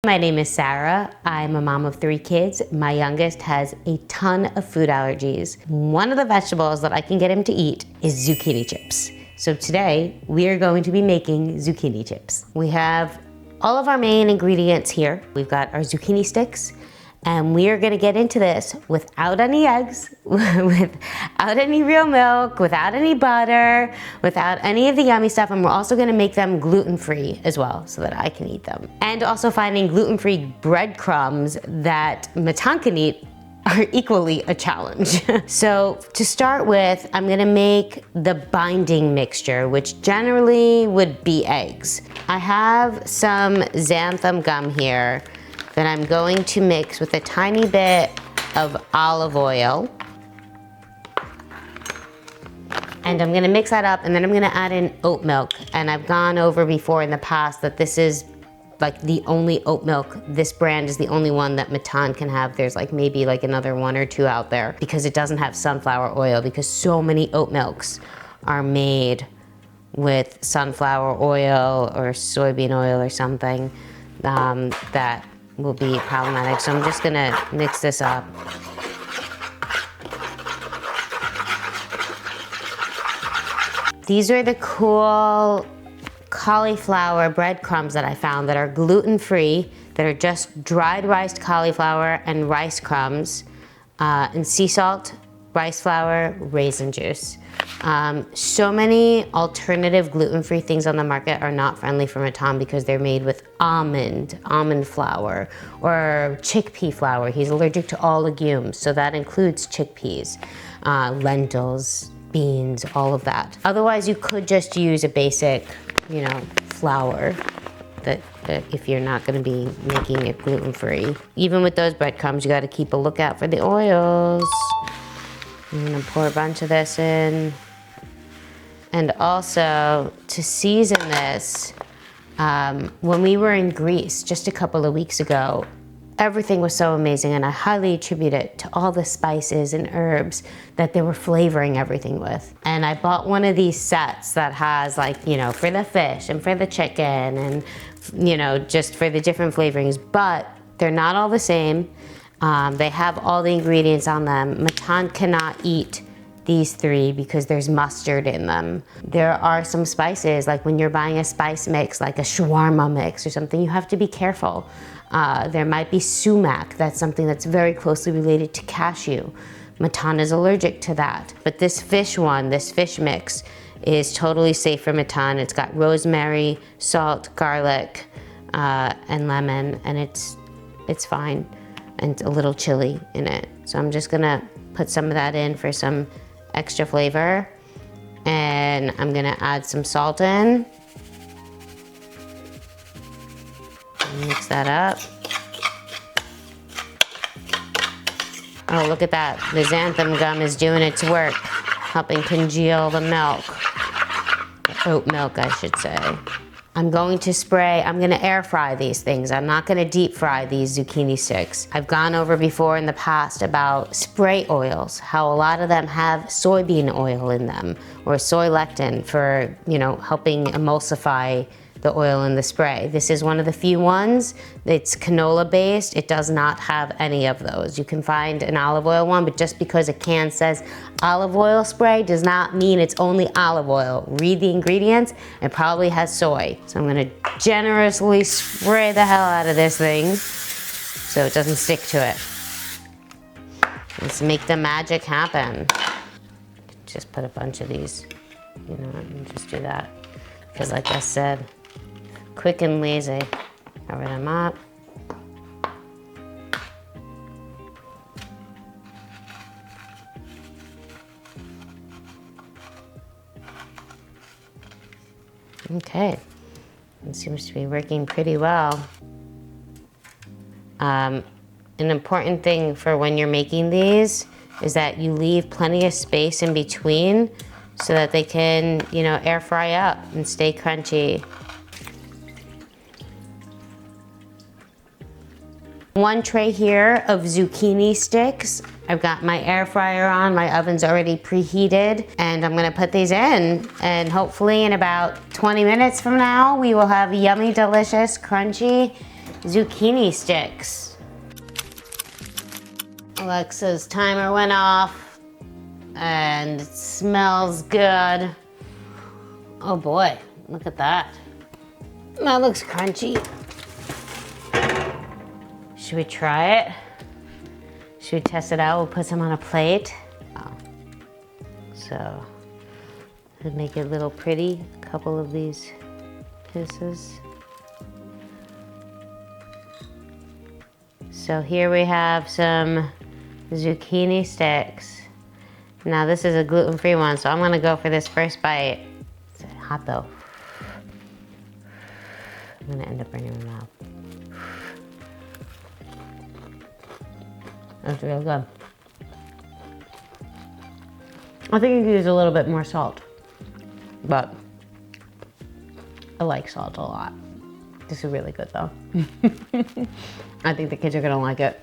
My name is Sarah. I'm a mom of 3 kids. My youngest has a ton of food allergies. One of the vegetables that I can get him to eat is zucchini chips. So today we are going to be making zucchini chips. We have all of our main ingredients here. We've got our zucchini sticks, and we are gonna get into this without any eggs, without any real milk, without any butter, without any of the yummy stuff, and we're also gonna make them gluten-free as well so that I can eat them. And also finding gluten-free breadcrumbs that Matan can eat are equally a challenge. So to start with, I'm gonna make the binding mixture, which generally would be eggs. I have some xanthan gum here that I'm going to mix with a tiny bit of olive oil. And I'm gonna mix that up, and then I'm gonna add in oat milk. And I've gone over before in the past that this is like the only oat milk. This brand is the only one that Matan can have. There's like maybe like another 1 or 2 out there because it doesn't have sunflower oil, because so many oat milks are made with sunflower oil or soybean oil or something that will be problematic. So I'm just gonna mix this up. These are the cool cauliflower breadcrumbs that I found that are gluten-free, that are just dried rice cauliflower and rice crumbs, and sea salt, rice flour, raisin juice. So many alternative gluten-free things on the market are not friendly for Matan because they're made with almond flour or chickpea flour. He's allergic to all legumes, so that includes chickpeas, lentils, beans, all of that. Otherwise, you could just use a basic, flour that if you're not gonna be making it gluten-free. Even with those breadcrumbs, you gotta keep a lookout for the oils. I'm gonna pour a bunch of this in. And also, to season this, when we were in Greece just a couple of weeks ago, everything was so amazing, and I highly attribute it to all the spices and herbs that they were flavoring everything with. And I bought one of these sets that has for the fish and for the chicken and, just for the different flavorings, but they're not all the same. They have all the ingredients on them. Matan cannot eat these 3 because there's mustard in them. There are some spices, like when you're buying a spice mix, like a shawarma mix or something, you have to be careful. There might be sumac. That's something that's very closely related to cashew. Matan is allergic to that. But this fish mix is totally safe for Matan. It's got rosemary, salt, garlic, and lemon, and it's fine. And a little chili in it. So I'm just gonna put some of that in for some extra flavor. And I'm gonna add some salt in. Mix that up. Oh, look at that. The xanthan gum is doing its work, helping congeal the milk. The oat milk, I should say. I'm going to air fry these things. I'm not gonna deep fry these zucchini sticks. I've gone over before in the past about spray oils, how a lot of them have soybean oil in them, or soy lectin for, helping emulsify the oil in the spray. This is one of the few ones. It's canola based. It does not have any of those. You can find an olive oil one, but just because a can says olive oil spray does not mean it's only olive oil. Read the ingredients, it probably has soy. So I'm gonna generously spray the hell out of this thing so it doesn't stick to it. Let's make the magic happen. Just put a bunch of these, and just do that. Because like I said, quick and lazy. Cover them up. Okay, it seems to be working pretty well. An important thing for when you're making these is that you leave plenty of space in between so that they can, air fry up and stay crunchy. 1 tray here of zucchini sticks. I've got my air fryer on, my oven's already preheated, and I'm gonna put these in, and hopefully in about 20 minutes from now, we will have yummy, delicious, crunchy zucchini sticks. Alexa's timer went off and it smells good. Oh boy, look at that. That looks crunchy. Should we try it? Should we test it out? We'll put some on a plate. Oh. So, to make it a little pretty, a couple of these pieces. So here we have some zucchini sticks. Now this is a gluten-free one, so I'm gonna go for this first bite. It's hot though. I'm gonna end up burning my mouth. That's real good. I think you could use a little bit more salt, but I like salt a lot. This is really good though. I think the kids are gonna like it.